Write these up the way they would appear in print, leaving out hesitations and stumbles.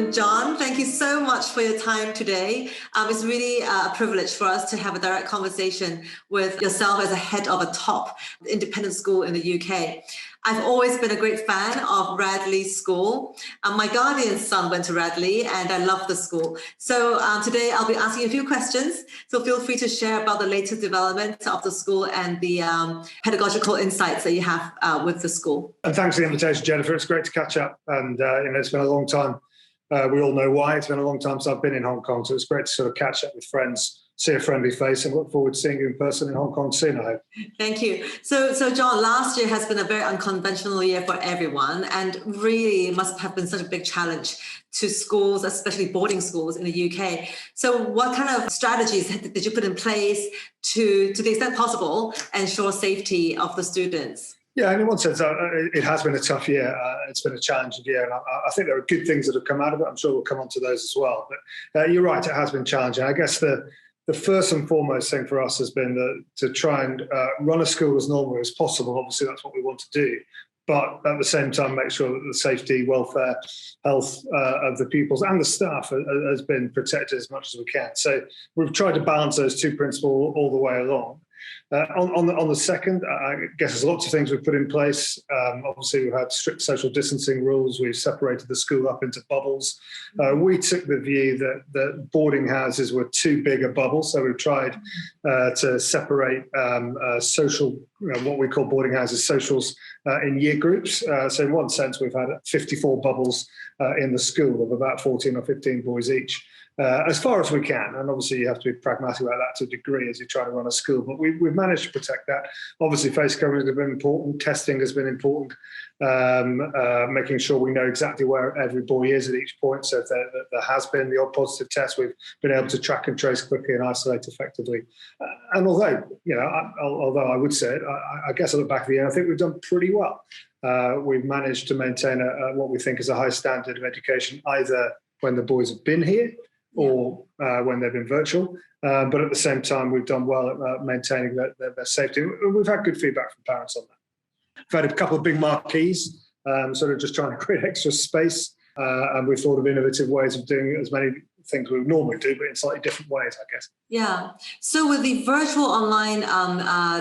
So, John, thank you so much for your time today. It's really a privilege for us to have a direct conversation with yourself as a head of a top independent school in the UK. I've always been a great fan of Radley School. My guardian's son went to Radley and I love the school. So today I'll be asking you a few questions. So feel free to share about the latest development of the school and the pedagogical insights that you have with the school. And thanks for the invitation, Jennifer. It's great to catch up. And it's been a long time. We all know why. It's been a long time since I've been in Hong Kong. So it's great to sort of catch up with friends, see a friendly face, and look forward to seeing you in person in Hong Kong soon, I hope. Thank you. So John, last year has been a very unconventional year for everyone and really must have been such a big challenge to schools, especially boarding schools in the UK. So what kind of strategies did you put in place to the extent possible, ensure safety of the students? Yeah, in one sense, it has been a tough year. It's been a challenging year. And I think there are good things that have come out of it. I'm sure we'll come on to those as well. But you're right, it has been challenging. I guess the first and foremost thing for us has been to try and run a school as normally as possible. Obviously, that's what we want to do. But at the same time, make sure that the safety, welfare, health of the pupils and the staff has been protected as much as we can. So we've tried to balance those two principles all the way along. On the second, I guess there's lots of things we've put in place. Obviously, we've had strict social distancing rules. We've separated the school up into bubbles. We took the view that boarding houses were too big a bubble, so we've tried to separate social, what we call boarding houses, socials in year groups. So in one sense, we've had 54 bubbles in the school of about 14 or 15 boys each. As far as we can, and obviously you have to be pragmatic about that to a degree as you try to run a school, but we've managed to protect that. Obviously face coverings have been important, testing has been important, making sure we know exactly where every boy is at each point, so if there has been the odd positive test, we've been able to track and trace quickly and isolate effectively. And although I would say it, I guess I look back at the year, I think we've done pretty well. We've managed to maintain what we think is a high standard of education, either when the boys have been here or when they've been virtual. But at the same time, we've done well at maintaining their safety. We've had good feedback from parents on that. We've had a couple of big marquees, sort of just trying to create extra space. And we've thought of innovative ways of doing as many things we would normally do, but in slightly different ways, I guess. Yeah. So with the virtual online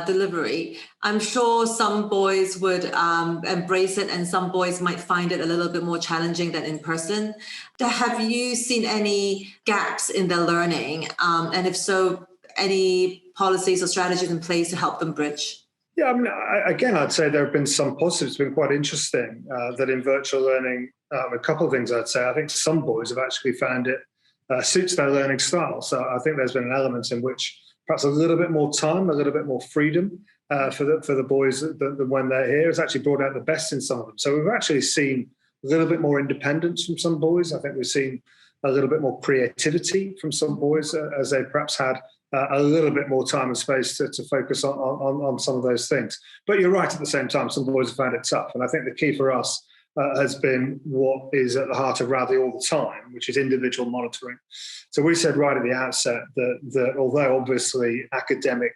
delivery, I'm sure some boys would embrace it and some boys might find it a little bit more challenging than in person. Have you seen any gaps in their learning? And if so, any policies or strategies in place to help them bridge? Yeah, I mean, again, I'd say there have been some positives. It's been quite interesting that in virtual learning, a couple of things I'd say. I think some boys have actually found it suits their learning style. So I think there's been an element in which perhaps a little bit more time, a little bit more freedom for the boys than when they're here. It's actually brought out the best in some of them. So we've actually seen a little bit more independence from some boys. I think we've seen a little bit more creativity from some boys as they perhaps had a little bit more time and space to focus on some of those things. But you're right, at the same time, some boys have found it tough. And I think the key for us has been what is at the heart of Radley all the time, which is individual monitoring. So we said right at the outset that although obviously academic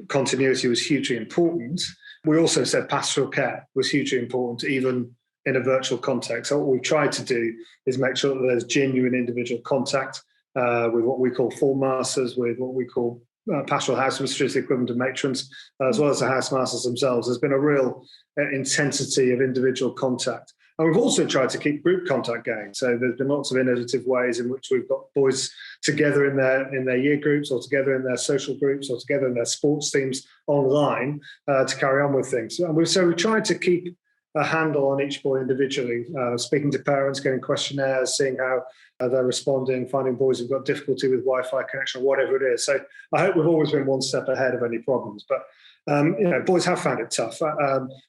continuity was hugely important, we also said pastoral care was hugely important, even in a virtual context. So what we've tried to do is make sure that there's genuine individual contact with what we call form masters, with what we call pastoral housemasters, the equivalent of matrons, as well as the housemasters themselves. There's been a real intensity of individual contact. And we've also tried to keep group contact going. So there's been lots of innovative ways in which we've got boys together in their year groups, or together in their social groups, or together in their sports teams online to carry on with things. And we've tried to keep a handle on each boy individually, speaking to parents, getting questionnaires, seeing how they're responding, finding boys who've got difficulty with Wi-Fi connection, whatever it is. So I hope we've always been one step ahead of any problems. But boys have found it tough.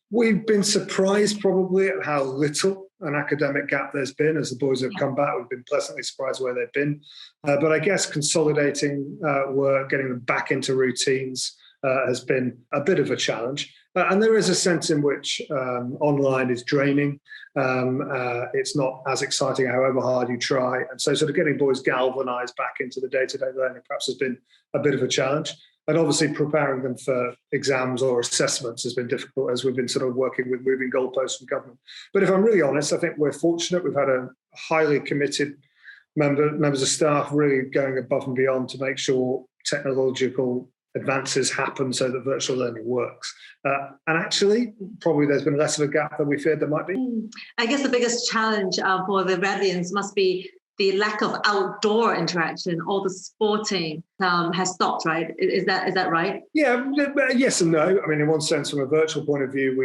We've been surprised probably at how little an academic gap there's been as the boys have come back. We've been pleasantly surprised where they've been. But I guess consolidating work, getting them back into routines has been a bit of a challenge. And there is a sense in which online is draining. It's not as exciting, however hard you try. And so sort of getting boys galvanized back into the day-to-day learning perhaps has been a bit of a challenge. And obviously preparing them for exams or assessments has been difficult as we've been sort of working with moving goalposts from government. But if I'm really honest, I think we're fortunate. We've had a highly committed members of staff really going above and beyond to make sure technological advances happen so that virtual learning works. And actually, probably there's been less of a gap than we feared there might be. I guess the biggest challenge for the Radleys must be the lack of outdoor interaction. All the sporting has stopped, right? Is that right? Yeah, yes and no. I mean, in one sense, from a virtual point of view,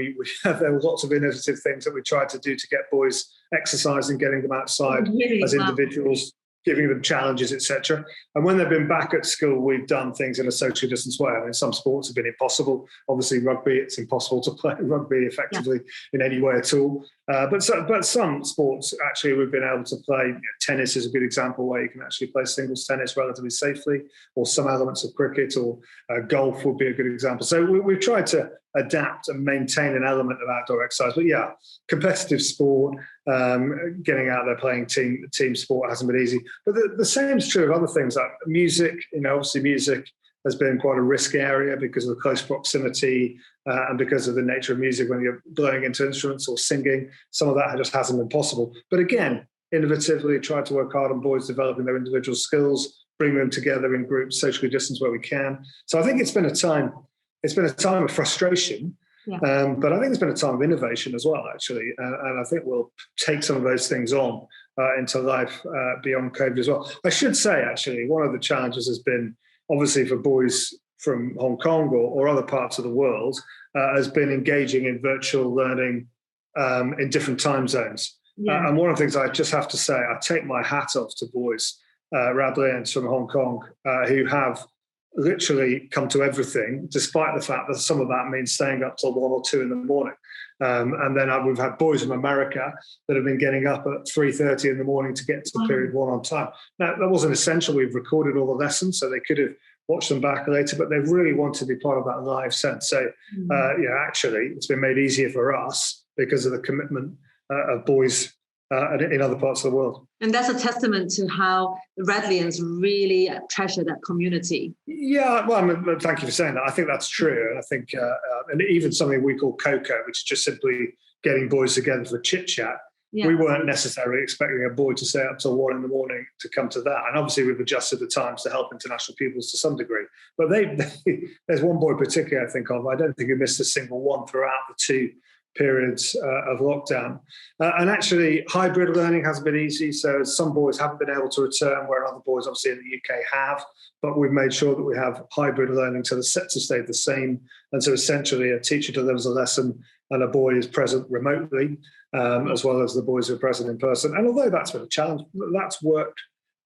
there were lots of innovative things that we tried to do to get boys exercising, getting them outside as individuals, giving them challenges, etc. And when they've been back at school, we've done things in a socially distanced way. I mean, some sports have been impossible. Obviously, rugby, it's impossible to play rugby effectively in any way at all. But some sports, actually, we've been able to play. Tennis is a good example where you can actually play singles tennis relatively safely, or some elements of cricket, or golf would be a good example. So we've tried to adapt and maintain an element of outdoor exercise. But yeah, competitive sport, getting out there playing team sport hasn't been easy. But the same is true of other things like music. Obviously music has been quite a risk area because of the close proximity and because of the nature of music when you're blowing into instruments or singing. Some of that just hasn't been possible. But again, innovatively tried to work hard on boys developing their individual skills, bring them together in groups, socially distanced where we can. So I think it's been a time of frustration, but I think it's been a time of innovation as well, actually. And I think we'll take some of those things on into life beyond COVID as well. I should say, actually, one of the challenges has been, obviously for boys from Hong Kong or other parts of the world, has been engaging in virtual learning in different time zones. And one of the things I just have to say, I take my hat off to boys, Radleyans from Hong Kong, who have literally come to everything, despite the fact that some of that means staying up till 1 or 2 in the morning. And then we've had boys from America that have been getting up at 3:30 in the morning to get to period 1 on time. Now, that wasn't essential. We've recorded all the lessons, so they could have watched them back later, but they really want to be part of that live sense. So, actually, it's been made easier for us because of the commitment of boys in other parts of the world. And that's a testament to how the Radleyans really treasure that community. Yeah, well, thank you for saying that. I think that's true. And I think, and even something we call COCO, which is just simply getting boys together for chit chat. We weren't necessarily expecting a boy to stay up till 1 in the morning to come to that. And obviously we've adjusted the times to help international pupils to some degree. But there's one boy particularly I think of. I don't think he missed a single one throughout the 2 periods of lockdown. And actually, hybrid learning hasn't been easy. So some boys haven't been able to return, where other boys obviously in the UK have. But we've made sure that we have hybrid learning, so the sets have stayed the same. And so essentially a teacher delivers a lesson and a boy is present remotely, as well as the boys who are present in person. And although that's been a challenge, that's worked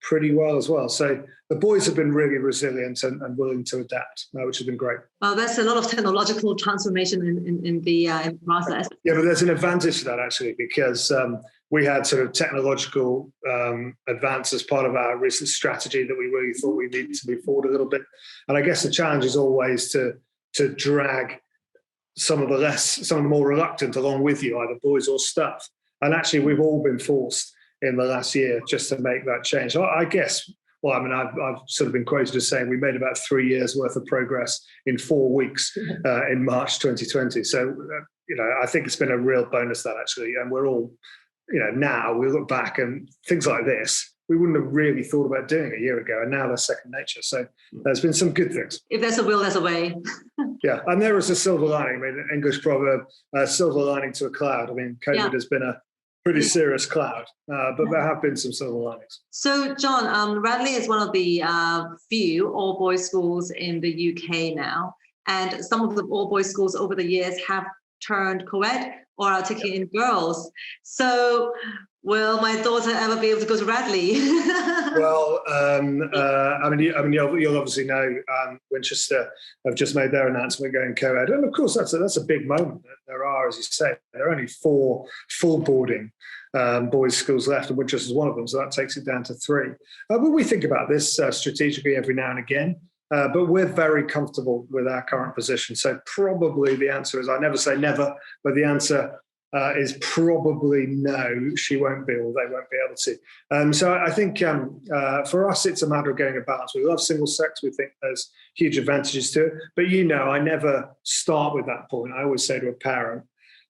pretty well as well. So the boys have been really resilient and willing to adapt, which has been great. Well, that's a lot of technological transformation in the process. Yeah, but there's an advantage to that actually, because we had sort of technological advance as part of our recent strategy that we really thought we needed to move forward a little bit. And I guess the challenge is always to drag some of the more reluctant along with you, either boys or staff. And actually, we've all been forced in the last year just to make that change. So I guess, well, I mean, I've sort of been quoted as saying we made about 3 years worth of progress in 4 weeks in March 2020. So, I think it's been a real bonus that actually, and we're all, now we look back and things like this, we wouldn't have really thought about doing a year ago, and now they're second nature. So there's been some good things. If there's a will, there's a way. Yeah, and there is a silver lining. I mean, English proverb, silver lining to a cloud. I mean, COVID has been a pretty serious cloud, but there have been some silver linings. So, John, Radley is one of the few all-boys schools in the UK now, and some of the all-boys schools over the years have turned co-ed or are taking in girls. So, will my daughter ever be able to go to Radley? Well, you'll obviously know Winchester have just made their announcement going co-ed, and of course that's a big moment. There are, as you say, there are only 4 full boarding boys' schools left, and Winchester's one of them, so that takes it down to 3. But we think about this strategically every now and again. But we're very comfortable with our current position. So probably the answer is, I never say never, but the answer is probably no, she won't be, or they won't be able to. So I think for us, it's a matter of getting a balance. We love single sex. We think there's huge advantages to it. But I never start with that point. I always say to a parent,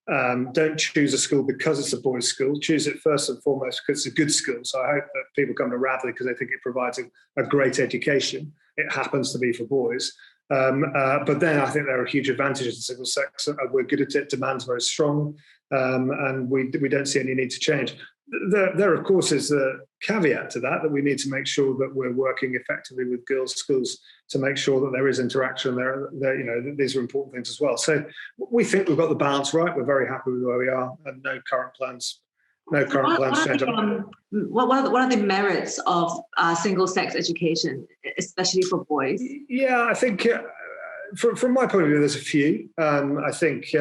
don't choose a school because it's a boys' school. Choose it first and foremost because it's a good school. So I hope that people come to Radley because they think it provides a great education. It happens to be for boys. But then I think there are huge advantages in single sex. We're good at it. Demand's very strong, and we don't see any need to change. There, of course, is a caveat to that we need to make sure that we're working effectively with girls' schools to make sure that there is interaction there. These are important things as well. So we think we've got the balance right. We're very happy with where we are, and no current plans change. What are the merits of single-sex education, especially for boys? Yeah, I think from my point of view, there's a few. I think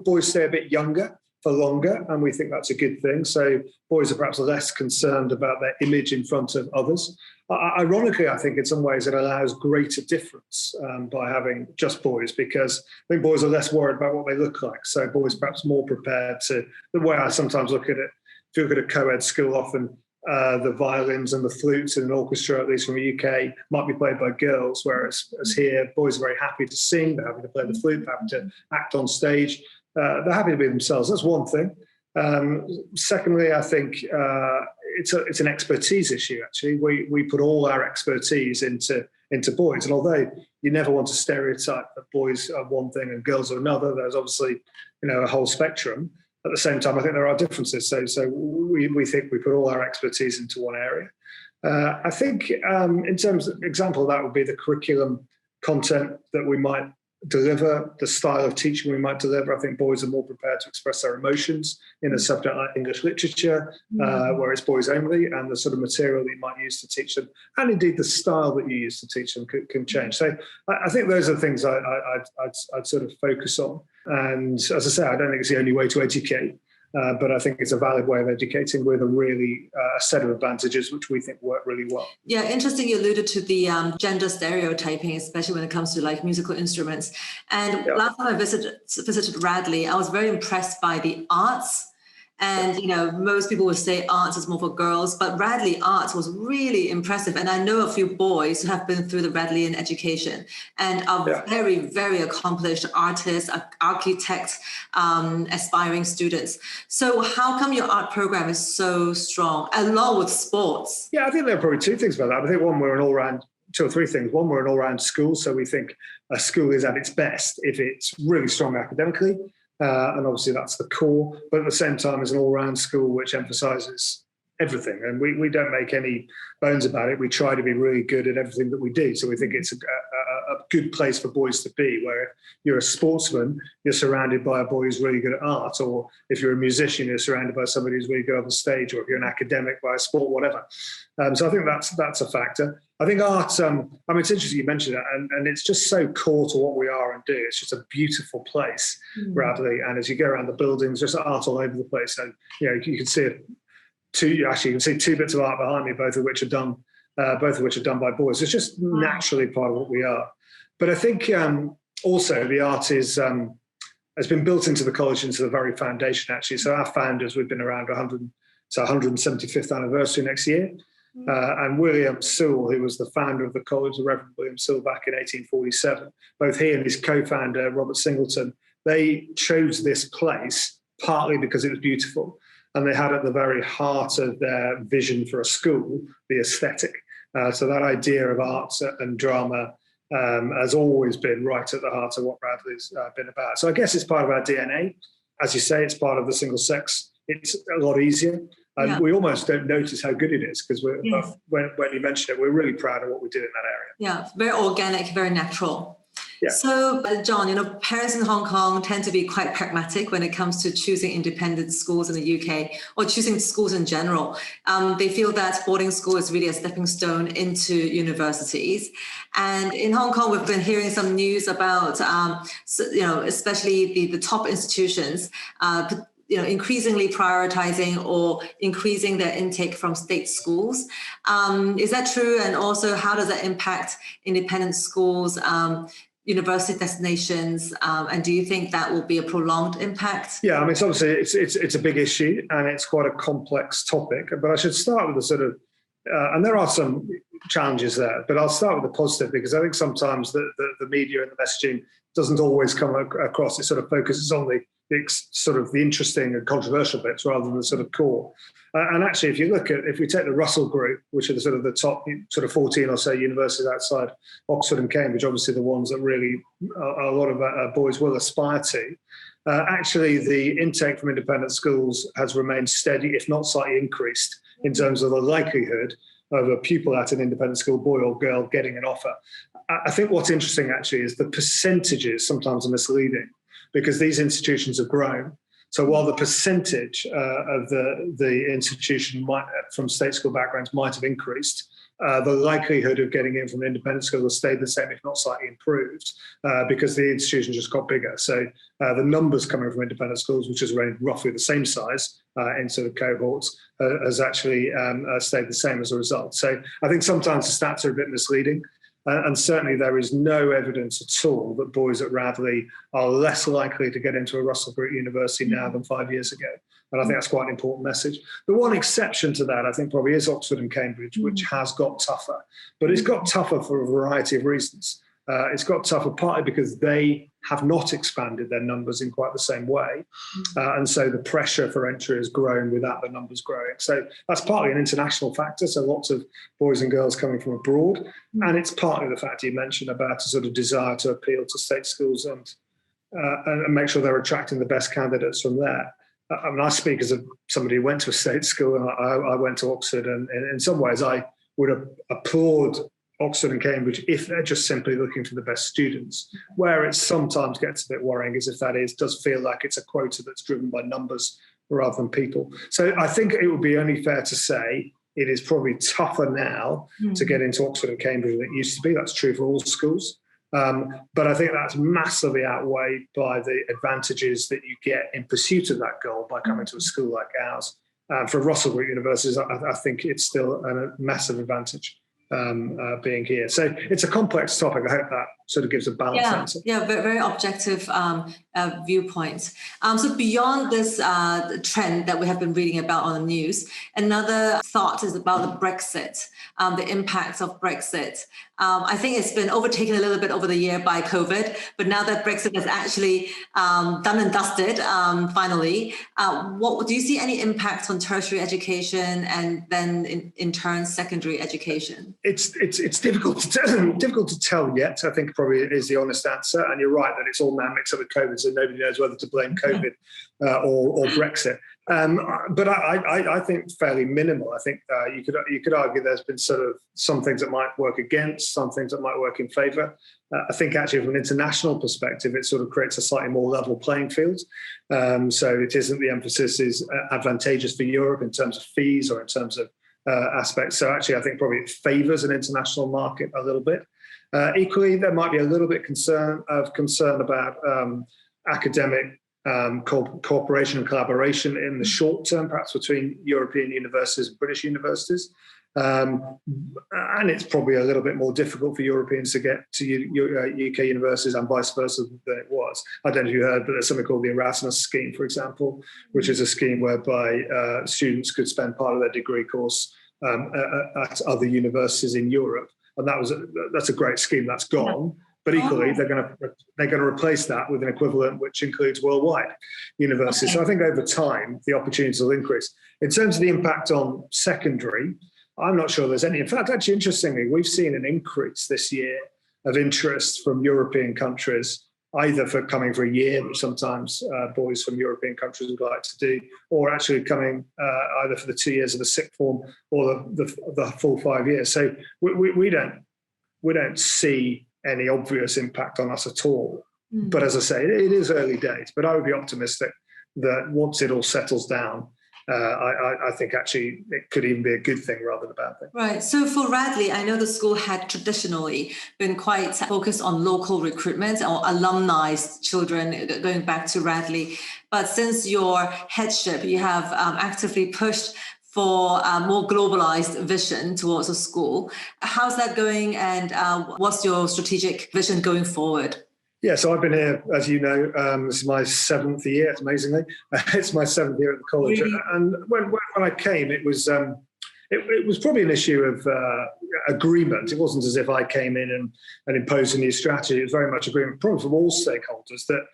boys stay a bit younger for longer, and we think that's a good thing. So boys are perhaps less concerned about their image in front of others. Ironically, I think in some ways it allows greater difference by having just boys, because I think boys are less worried about what they look like. So boys perhaps more prepared to, the way I sometimes look at it, if you look at a co-ed school, often the violins and the flutes in an orchestra, at least from the UK, might be played by girls, whereas here, boys are very happy to sing, they're happy to play the flute, they're happy to act on stage. They're happy to be themselves. That's one thing. Secondly, I think it's an expertise issue. Actually, we put all our expertise into boys, and although you never want to stereotype that boys are one thing and girls are another, there's obviously a whole spectrum. At the same time, I think there are differences. So we think we put all our expertise into one area. I think in terms of example, that would be the curriculum content that we might deliver, the style of teaching we might deliver. I think boys are more prepared to express their emotions in a subject like English literature, where it's boys only, and the sort of material that you might use to teach them, and indeed the style that you use to teach them can change. So I think those are the things I'd sort of focus on. And as I say, I don't think it's the only way to educate, but I think it's a valid way of educating with a really set of advantages which we think work really well. Yeah, interesting. You alluded to the gender stereotyping, especially when it comes to like musical instruments. And last time I visited Radley, I was very impressed by the arts. And, most people would say arts is more for girls, but Radley arts was really impressive. And I know a few boys who have been through the Radleyan education and are very, very accomplished artists, architects, aspiring students. So how come your art program is so strong, along with sports? Yeah, I think there are probably two things about that. I think one, we're an all-round, two or three things. One, we're an all-round school. So we think a school is at its best if it's really strong academically. And obviously that's the core, but at the same time as an all-round school which emphasises everything, and we don't make any bones about it. We try to be really good at everything that we do, so we think it's a good place for boys to be, where if you're a sportsman, you're surrounded by a boy who's really good at art, or if you're a musician, you're surrounded by somebody who's really good on the stage, or if you're an academic by a sport, whatever. So I think that's a factor. I think art, it's interesting you mentioned that, and it's just so core to what we are and do. It's just a beautiful place, Radley, and as you go around the buildings, there's art all over the place. And you can see you can see two bits of art behind me, both of which are done by boys. It's just naturally part of what we are. But I think also the art has been built into the college, into the very foundation, actually. So our founders, we've been around 175th anniversary next year. And William Sewell, who was the founder of the college, the Reverend William Sewell, back in 1847, both he and his co-founder, Robert Singleton, they chose this place partly because it was beautiful. And they had at the very heart of their vision for a school, the aesthetic. So that idea of arts and drama has always been right at the heart of what Radley's been about. So I guess it's part of our DNA. As you say, it's part of the single sex. It's a lot easier. And we almost don't notice how good it is, because when you mention it, we're really proud of what we do in that area. Yeah, very organic, very natural. Yeah. So, John, parents in Hong Kong tend to be quite pragmatic when it comes to choosing independent schools in the UK, or choosing schools in general. They feel that boarding school is really a stepping stone into universities. And in Hong Kong, we've been hearing some news about, especially the top institutions, increasingly prioritizing or increasing their intake from state schools. Is that true? And also, how does that impact independent schools, university destinations? And do you think that will be a prolonged impact? Yeah, it's obviously it's a big issue, and it's quite a complex topic. But I should start with the sort of, and there are some challenges there, but I'll start with the positive, because I think sometimes the the media and the messaging doesn't always come across. It sort of focuses on the interesting and controversial bits rather than the sort of core. And actually, if we take the Russell Group, which are the top sort of 14 or so universities outside Oxford and Cambridge, obviously the ones that really a lot of boys will aspire to, actually the intake from independent schools has remained steady, if not slightly increased, in terms of the likelihood of a pupil at an independent school, boy or girl, getting an offer. I think what's interesting actually is the percentages sometimes are misleading because these institutions have grown. So while the percentage of the institution from state school backgrounds might have increased, the likelihood of getting in from an independent school has stayed the same, if not slightly improved, because the institution just got bigger. So the numbers coming from independent schools, which has remained roughly the same size in sort of cohorts, has actually stayed the same as a result. So I think sometimes the stats are a bit misleading. And certainly there is no evidence at all that boys at Radley are less likely to get into a Russell Group university now than 5 years ago. And I think that's quite an important message. The one exception to that, I think, probably is Oxford and Cambridge, which has got tougher. But it's got tougher for a variety of reasons. It's got tougher partly because they have not expanded their numbers in quite the same way. And so the pressure for entry has grown without the numbers growing. So that's partly an international factor. So lots of boys and girls coming from abroad. And it's partly the fact you mentioned about a sort of desire to appeal to state schools and make sure they're attracting the best candidates from there. I mean, I speak as somebody who went to a state school, and I went to Oxford, and in some ways I would applaud Oxford and Cambridge if they're just simply looking for the best students. Where it sometimes gets a bit worrying is if that does feel like it's a quota that's driven by numbers rather than people. So I think it would be only fair to say it is probably tougher now to get into Oxford and Cambridge than it used to be. That's true for all schools. But I think that's massively outweighed by the advantages that you get in pursuit of that goal by coming to a school like ours. For Russell Group universities, I think it's still a massive advantage being here. So it's a complex topic. I hope that sort of gives a balanced answer. Yeah, very, very objective viewpoint. So beyond this trend that we have been reading about on the news, another thought is about the Brexit, the impacts of Brexit. I think it's been overtaken a little bit over the year by COVID, but now that Brexit is actually done and dusted, finally, what do you see any impact on tertiary education and then in turn secondary education? It's difficult to tell yet. I think probably is the honest answer. And you're right that it's all now mixed up with COVID, so nobody knows whether to blame COVID or Brexit. But I think fairly minimal. I think you could argue there's been sort of some things that might work against, some things that might work in favour. I think actually from an international perspective, it sort of creates a slightly more level playing field. So it isn't the emphasis is advantageous for Europe in terms of fees or in terms of aspects. So actually, I think probably it favours an international market a little bit. Equally, there might be a little bit concern about academic cooperation and collaboration in the short term, perhaps between European universities and British universities. And it's probably a little bit more difficult for Europeans to get to UK universities and vice versa than it was. I don't know if you heard, but there's something called the Erasmus scheme, for example, which is a scheme whereby students could spend part of their degree course at other universities in Europe. And that's a great scheme. That's gone. But equally, they're going to replace that with an equivalent which includes worldwide universities. So I think over time, the opportunities will increase. In terms of the impact on secondary, I'm not sure there's any. In fact, actually, interestingly, we've seen an increase this year of interest from European countries, either for coming for a year, which sometimes boys from European countries would like to do, or actually coming either for the 2 years of the sixth form or the full 5 years. So we don't see any obvious impact on us at all. But as I say, it is early days. But I would be optimistic that once it all settles down, I think actually it could even be a good thing rather than a bad thing. Right. So for Radley, I know the school had traditionally been quite focused on local recruitment or alumni children going back to Radley. But since your headship, you have actively pushed for a more globalized vision towards the school. How's that going, and what's your strategic vision going forward? Yeah, so I've been here, as you know, this is my 7th year, amazingly. It's my 7th year at the college. Really? And when I came, it was it was probably an issue of agreement. It wasn't as if I came in and imposed a new strategy. It was very much agreement, probably from all stakeholders, that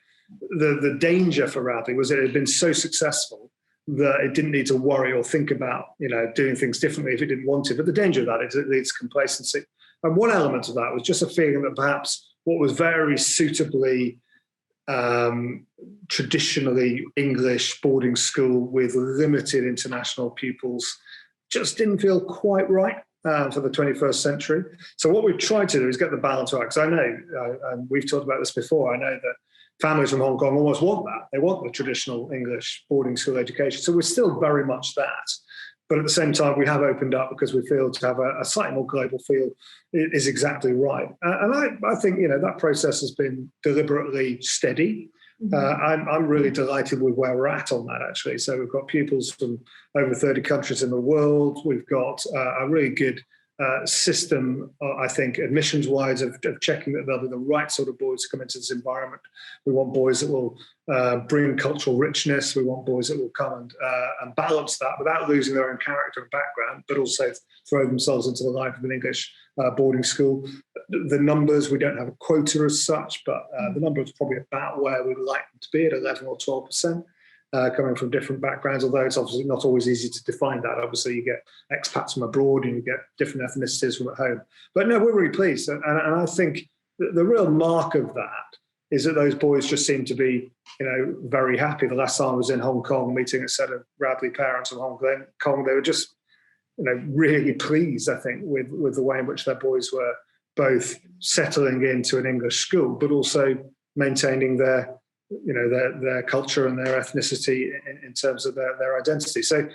the danger for Radley was that it had been so successful that it didn't need to worry or think about, doing things differently if it didn't want to. But the danger of that is it leads to complacency. And one element of that was just a feeling that perhaps what was very suitably traditionally English boarding school with limited international pupils just didn't feel quite right for the 21st century. So what we've tried to do is get the balance right, because I know, and we've talked about this before, I know that families from Hong Kong almost want that. They want the traditional English boarding school education. So we're still very much that. But at the same time, we have opened up because we feel to have a slightly more global feel is exactly right. And I think, that process has been deliberately steady. I'm really delighted with where we're at on that, actually. So we've got pupils from over 30 countries in the world. We've got a really good system, I think, admissions-wise, of checking that they'll be the right sort of boys to come into this environment. We want boys that will bring cultural richness. We want boys that will come and balance that without losing their own character and background, but also throw themselves into the life of an English boarding school. The numbers, we don't have a quota as such, but the number is probably about where we'd like them to be, at 11 or 12%. Coming from different backgrounds, although it's obviously not always easy to define that. Obviously, you get expats from abroad and you get different ethnicities from at home. But no, we're really pleased. And I think the real mark of that is that those boys just seem to be, very happy. The last time I was in Hong Kong meeting a set of Radley parents from Hong Kong, they were just, really pleased, I think, with the way in which their boys were both settling into an English school, but also maintaining their culture and their ethnicity in terms of their identity. So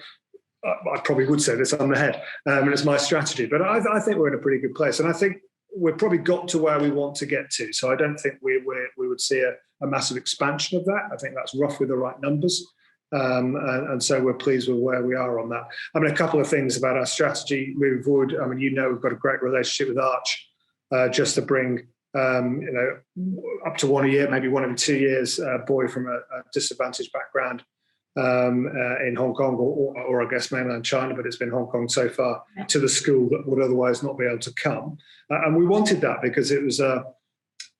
I probably would say this on the head, and it's my strategy, but I think we're in a pretty good place. And I think we've probably got to where we want to get to. So I don't think we would see a massive expansion of that. I think that's roughly the right numbers. And so we're pleased with where we are on that. I mean, a couple of things about our strategy moving forward. I mean, we've got a great relationship with Arch, just to bring up to 1 year, maybe 1 every 2 years, a boy from a disadvantaged background in Hong Kong or I guess mainland China, but it's been Hong Kong so far, to the school that would otherwise not be able to come. And we wanted that because it was a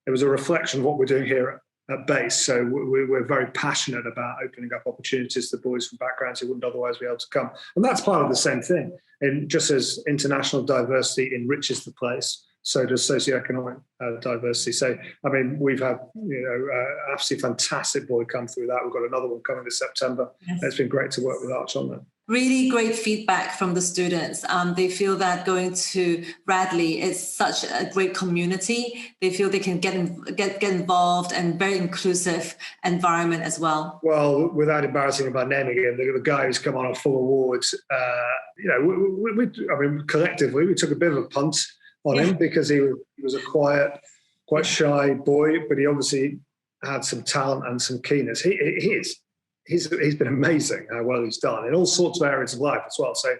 reflection of what we're doing here at base. So we're very passionate about opening up opportunities to boys from backgrounds who wouldn't otherwise be able to come. And that's part of the same thing. And just as international diversity enriches the place, so does socioeconomic diversity. So, I mean, we've had, absolutely fantastic boy come through that. We've got another one coming this September. Yes. It's been great to work with Arch on that. Really great feedback from the students. They feel that going to Radley is such a great community. They feel they can get involved, and very inclusive environment as well. Well, without embarrassing about naming him, the guy who's come on a full awards, collectively, we took a bit of a punt on him because he was a quiet, quite shy boy, but he obviously had some talent and some keenness. He's been amazing how well he's done in all sorts of areas of life as well. So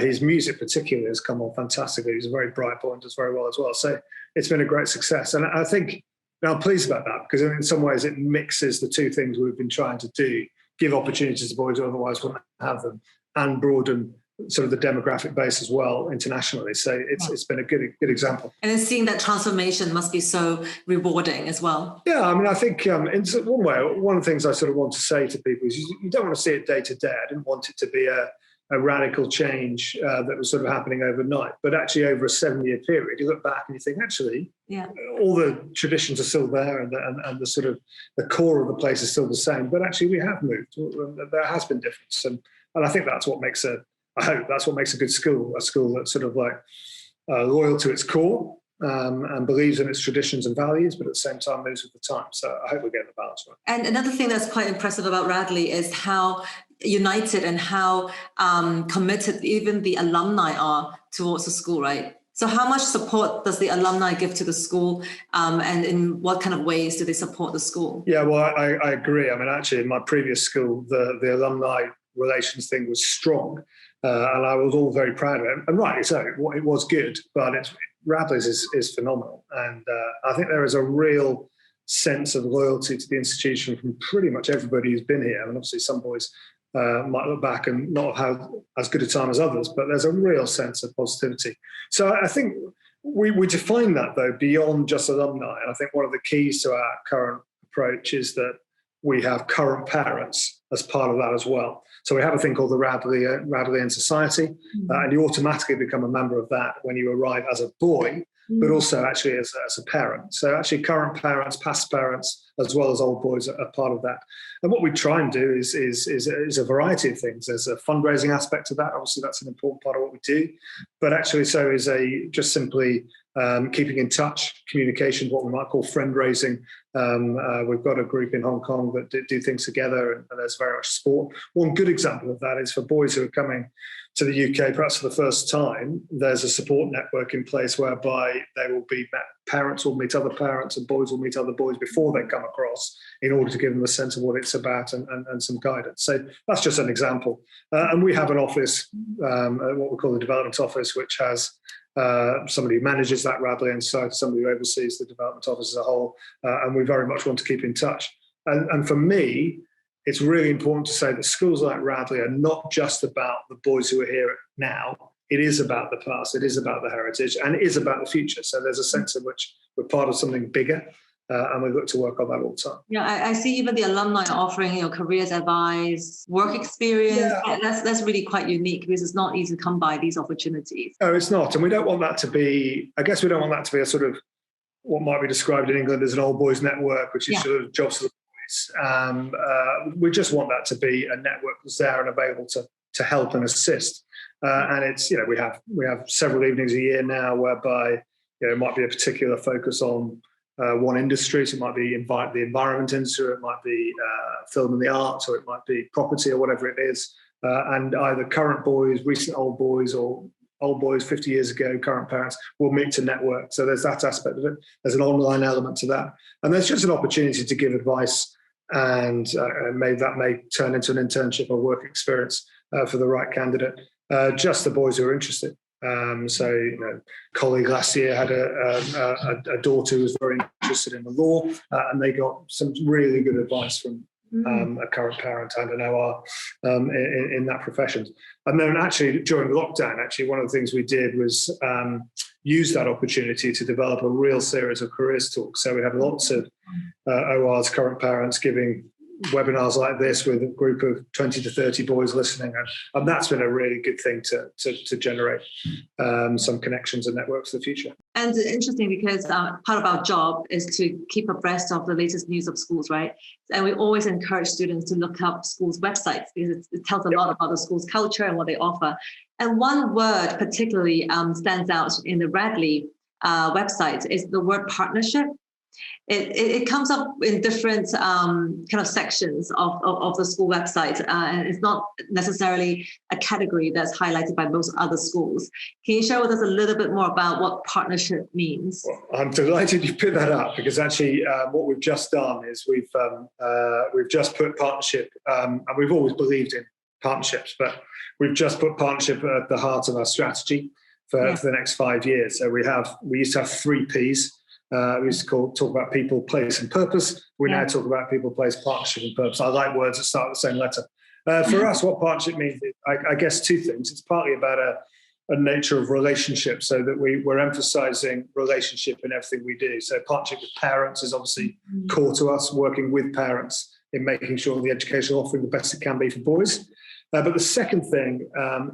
his music particularly has come on fantastically. He's a very bright boy and does very well as well. So it's been a great success. And I think I'm pleased about that because in some ways it mixes the two things we've been trying to do, give opportunities to boys who otherwise wouldn't have them, and broaden sort of the demographic base as well internationally. So it's been a good example. And then seeing that transformation must be so rewarding as well. Yeah, I mean, I think in one way, one of the things I sort of want to say to people is you don't want to see it day to day. I didn't want it to be a radical change that was sort of happening overnight, but actually over a 7-year period, you look back and you think, actually, all the traditions are still there and the sort of the core of the place is still the same, but actually we have moved. There has been difference. And I think that's what makes I hope that's what makes a good school, a school that's sort of like loyal to its core and believes in its traditions and values, but at the same time moves with the time. So I hope we're getting the balance right. And another thing that's quite impressive about Radley is how united and how committed even the alumni are towards the school, right? So how much support does the alumni give to the school, and in what kind of ways do they support the school? Yeah, well, I agree. I mean, actually, in my previous school, the alumni relations thing was strong. And I was all very proud of it. And rightly so, it was good, but Radley's is phenomenal. And I think there is a real sense of loyalty to the institution from pretty much everybody who's been here. I mean, obviously some boys might look back and not have had as good a time as others, but there's a real sense of positivity. So I think we define that, though, beyond just alumni. And I think one of the keys to our current approach is that we have current parents as part of that as well. So we have a thing called the Radley Society, and you automatically become a member of that when you arrive as a boy, but also actually as a parent. So actually current parents, past parents, as well as old boys are part of that. And what we try and do is a variety of things. There's a fundraising aspect to that. Obviously, that's an important part of what we do. But actually, so is just simply keeping in touch, communication, what we might call friend raising. We've got a group in Hong Kong that do things together, and there's very much support. One good example of that is for boys who are coming to the UK, perhaps for the first time, there's a support network in place whereby parents will meet other parents and boys will meet other boys before they come across, in order to give them a sense of what it's about and some guidance. So that's just an example. And we have an office, what we call the development office, which has somebody who manages that Radley Society, somebody who oversees the development office as a whole, and we very much want to keep in touch. And for me, it's really important to say that schools like Radley are not just about the boys who are here now. It is about the past, it is about the heritage, and it is about the future. So there's a sense in which we're part of something bigger, and we look to work on that all the time. Yeah, I see even the alumni offering, careers advice, work experience. Yeah. That's really quite unique, because it's not easy to come by these opportunities. No, it's not. And we don't want that to be, I guess we don't want that to be a sort of what might be described in England as an old boys network, which is sort of jobs for the boys. We just want that to be a network that's there and available to help and assist. And it's, we have several evenings a year now whereby it might be a particular focus on one industry. So it might be the environment industry, or it might be film and the arts, or it might be property, or whatever it is. And either current boys, recent old boys, or old boys 50 years ago, current parents, will meet to network. So there's that aspect of it. There's an online element to that. And there's just an opportunity to give advice, and that may turn into an internship or work experience for the right candidate. Just the boys who are interested. Colleague last year had a daughter who was very interested in the law, and they got some really good advice from a current parent and an OR in that profession. And then actually during lockdown, one of the things we did was use that opportunity to develop a real series of careers talks. So we had lots of ORs, current parents, giving webinars like this with a group of 20 to 30 boys listening, and that's been a really good thing to generate some connections and networks for the future. And it's interesting because part of our job is to keep abreast of the latest news of schools, right? And we always encourage students to look up schools' websites, because it tells a lot about the school's culture and what they offer. And one word particularly stands out in the Radley website is the word partnership. It comes up in different kind of sections of the school website, and it's not necessarily a category that's highlighted by most other schools. Can you share with us a little bit more about what partnership means? Well, I'm delighted you picked that up, because actually what we've just done is we've just put partnership, and we've always believed in partnerships, but we've just put partnership at the heart of our strategy for the next 5 years. So we used to have 3 Ps. We used to talk about people, place, and purpose. We now talk about people, place, partnership, and purpose. I like words that start with the same letter. For us, what partnership means is, I guess, 2 things. It's partly about a nature of relationship, so that we're emphasising relationship in everything we do. So partnership with parents is obviously core to us, working with parents in making sure the education is offering the best it can be for boys. But the second thing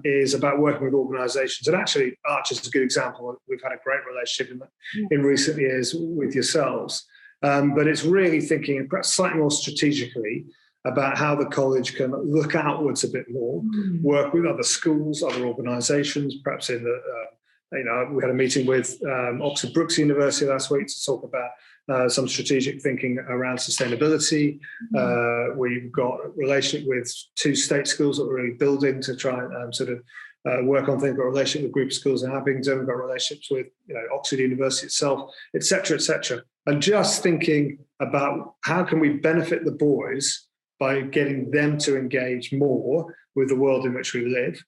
is about working with organisations. And actually, Arch is a good example. We've had a great relationship in recent years with yourselves. But it's really thinking perhaps slightly more strategically about how the college can look outwards a bit more, work with other schools, other organisations, perhaps in we had a meeting with Oxford Brookes University last week to talk about some strategic thinking around sustainability. We've got a relationship with 2 state schools that we're really building to try and work on things. We've got a relationship with a group of schools in Abingdon. We've got relationships with Oxford University itself, et cetera, et cetera. And just thinking about how can we benefit the boys by getting them to engage more with the world in which we live,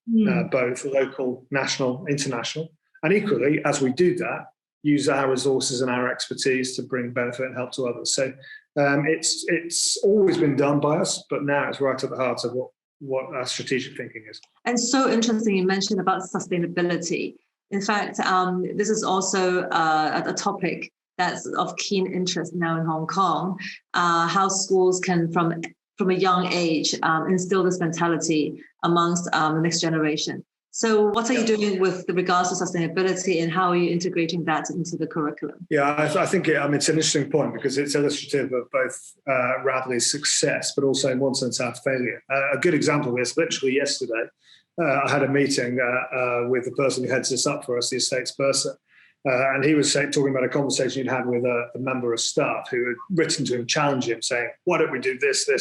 both local, national, international. And equally, as we do that, use our resources and our expertise to bring benefit and help to others. So it's always been done by us, but now it's right at the heart of our strategic thinking is. And so interesting you mentioned about sustainability. In fact, this is also a topic that's of keen interest now in Hong Kong, how schools can, from a young age, instill this mentality amongst the next generation. So what are you doing with regards to sustainability, and how are you integrating that into the curriculum? Yeah, I think it's an interesting point, because it's illustrative of both Radley's success, but also in one sense our failure. A good example of this, literally yesterday, I had a meeting with the person who heads this up for us, the estates bursar, and he was talking about a conversation he'd had with a member of staff who had written to him, challenging him, saying, why don't we do this, and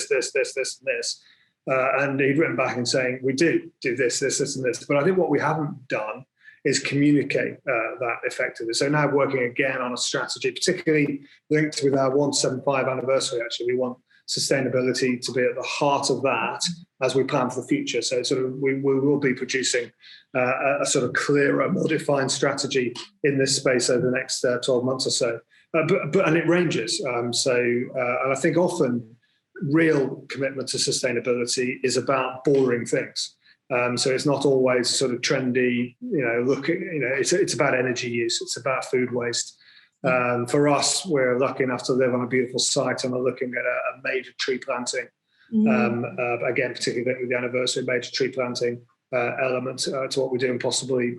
this? And he'd written back and saying, we do this, and this. But I think what we haven't done is communicate that effectively. So now working again on a strategy, particularly linked with our 175 anniversary, actually, we want sustainability to be at the heart of that as we plan for the future. So sort of we will be producing a sort of clearer, more defined strategy in this space over the next 12 months or so. And it ranges. And I think often real commitment to sustainability is about boring things. So it's not always sort of trendy, it's about energy use. It's about food waste. For us, we're lucky enough to live on a beautiful site, and we're looking at a major tree planting. Again, particularly with the anniversary, major tree planting element to what we do, and possibly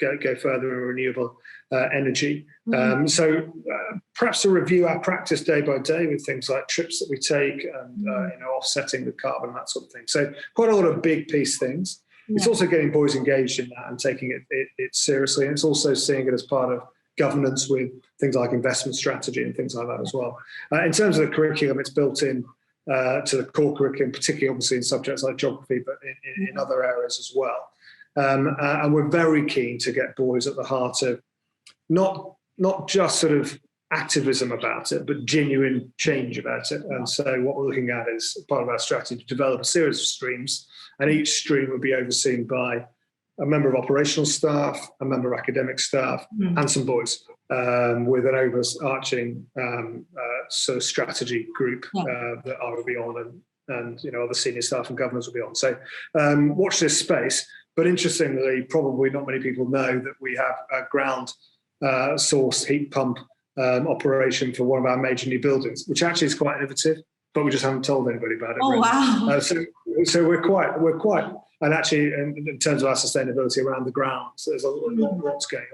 go further in renewable energy. So perhaps to review our practice day by day with things like trips that we take, and offsetting the carbon, that sort of thing. So quite a lot of big piece things. It's also getting boys engaged in that and taking it seriously. And it's also seeing it as part of governance with things like investment strategy and things like that as well. In terms of the curriculum, it's built in to the core curriculum, particularly obviously in subjects like geography, but in other areas as well. And we're very keen to get boys at the heart of not just sort of activism about it, but genuine change about it. And so what we're looking at is part of our strategy to develop a series of streams, and each stream will be overseen by a member of operational staff, a member of academic staff, and some boys, with an overarching sort of strategy group that I will be on, and other senior staff and governors will be on. So watch this space. But interestingly, probably not many people know that we have a ground source heat pump operation for one of our major new buildings, which actually is quite innovative, but we just haven't told anybody about it. Oh, wow. So we're quite, and actually in terms of our sustainability around the grounds, there's a lot's going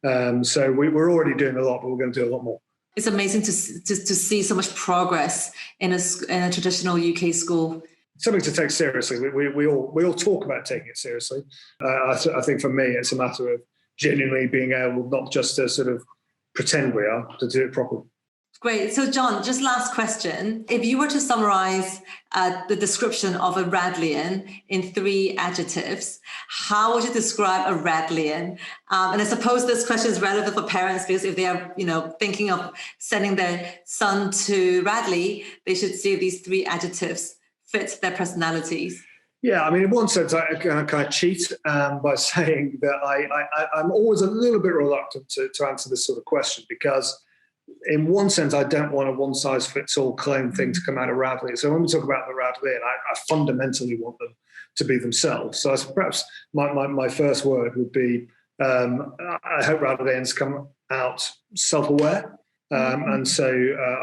on. So we're already doing a lot, but we're going to do a lot more. It's amazing to see so much progress in a traditional UK school. Something to take seriously. We all talk about taking it seriously. I think for me, it's a matter of genuinely being able not just to sort of pretend we are, to do it properly. Great. So, John, just last question. If you were to summarize the description of a Radleyan in 3 adjectives, how would you describe a Radleyan? And I suppose this question is relevant for parents, because if they are, thinking of sending their son to Radley, they should see if these 3 adjectives fit their personalities. Yeah, I mean, in one sense, I kind of cheat by saying that I'm always a little bit reluctant to answer this sort of question, because in one sense, I don't want a one-size-fits-all claim thing to come out of Radley. So when we talk about the Radleyan, I fundamentally want them to be themselves. So perhaps my first word would be, I hope Radleyans come out self-aware. And so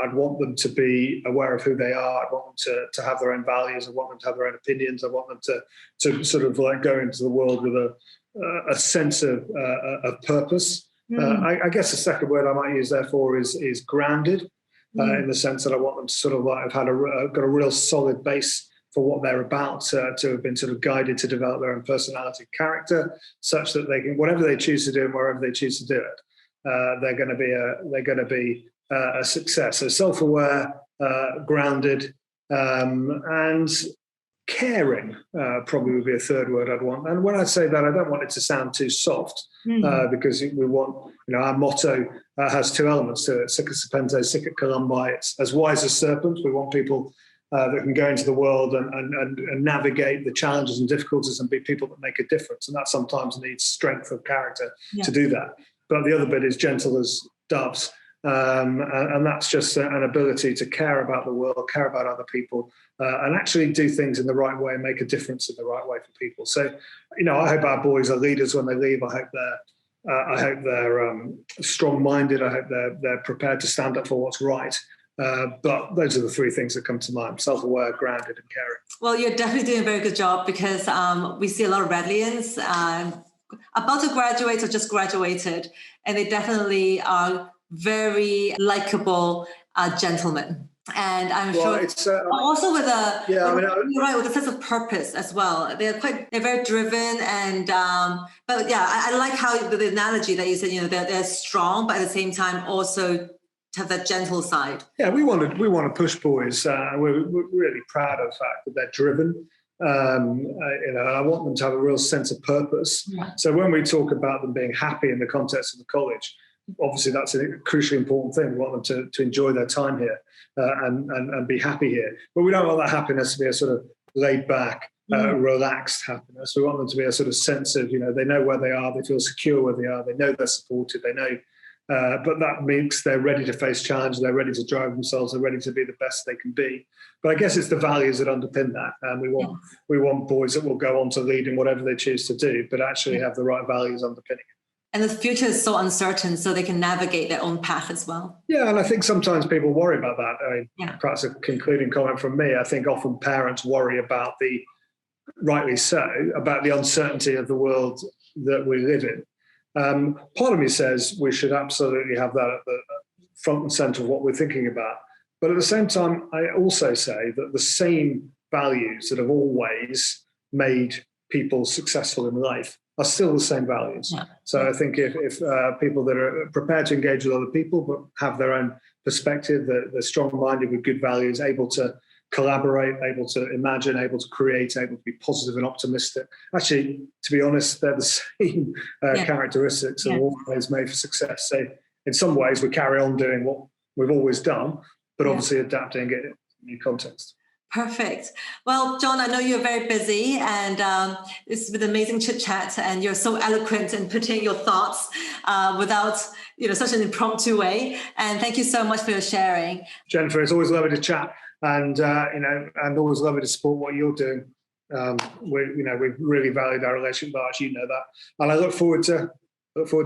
I'd want them to be aware of who they are. I want them to have their own values. I want them to have their own opinions. I want them to sort of like go into the world with a sense of purpose. I guess the second word I might use, therefore, is grounded, in the sense that I want them to sort of like have got a real solid base for what they're about, to have been sort of guided to develop their own personality, character, such that they can, whatever they choose to do and wherever they choose to do it, they're going to be a success. So self-aware, grounded, and caring probably would be a third word I'd want. And when I say that, I don't want it to sound too soft, because we want, our motto has 2 elements to it: sic serpente, sic columbi. It's as wise as serpents. We want people that can go into the world and navigate the challenges and difficulties and be people that make a difference. And that sometimes needs strength of character to do that. But the other bit is gentle as doves, And that's just an ability to care about the world, care about other people, and actually do things in the right way and make a difference in the right way for people. So, I hope our boys are leaders when they leave. I hope they're strong-minded. I hope they're prepared to stand up for what's right. But those are the three things that come to mind: self-aware, grounded, and caring. Well, you're definitely doing a very good job, because we see a lot of Radleyans about to graduate or just graduated, and they definitely are very likable gentlemen. And I'm sure it's also with a sense of purpose as well. They're very driven, and but yeah, I like how the analogy that you said. They're strong, but at the same time also have that gentle side. Yeah, we want to push boys. We're really proud of the fact that they're driven. And I want them to have a real sense of purpose. Yeah. So when we talk about them being happy in the context of the college, obviously that's a crucially important thing. We want them to enjoy their time here and be happy here. But we don't want that happiness to be a sort of laid back, relaxed happiness. We want them to be a sort of sense of, they know where they are, they feel secure where they are, they know they're supported, they know. But that means they're ready to face challenge, they're ready to drive themselves, they're ready to be the best they can be. But I guess it's the values that underpin that. And we want boys that will go on to lead in whatever they choose to do, but actually have the right values underpinning it. And the future is so uncertain, so they can navigate their own path as well. Yeah, and I think sometimes people worry about that. Perhaps a concluding comment from me. I think often parents worry about rightly so, about the uncertainty of the world that we live in. Part of me says we should absolutely have that at the front and centre of what we're thinking about. But at the same time, I also say that the same values that have always made people successful in life are still the same values. Yeah. So I think if people that are prepared to engage with other people but have their own perspective, they're strong-minded with good values, able to collaborate, able to imagine, able to create, able to be positive and optimistic. Actually, to be honest, they're the same characteristics that are always made for success. So in some ways, we carry on doing what we've always done, but obviously adapting it in new context. Perfect. Well, John, I know you're very busy, and it's been an amazing chit chat, and you're so eloquent in putting your thoughts without such an impromptu way. And thank you so much for your sharing. Jennifer, it's always lovely to chat, and and always lovely to support what you're doing. We've really valued our relationship, Arch, you know that, and I look forward to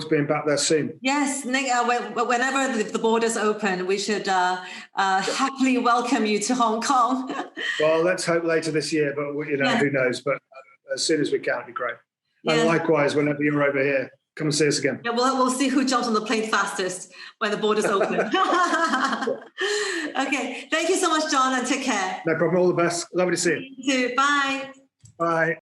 being back there soon. Yes, Nick, whenever the borders open, we should happily welcome you to Hong Kong. Well, let's hope later this year, but who knows? But as soon as we can, it'd be great. Yeah. And likewise, whenever you're over here, come and see us again. Yeah, we'll see who jumps on the plane fastest when the borders open. Okay, thank you so much, John, and take care. No problem. All the best. Lovely to see you. You too. Bye. Bye.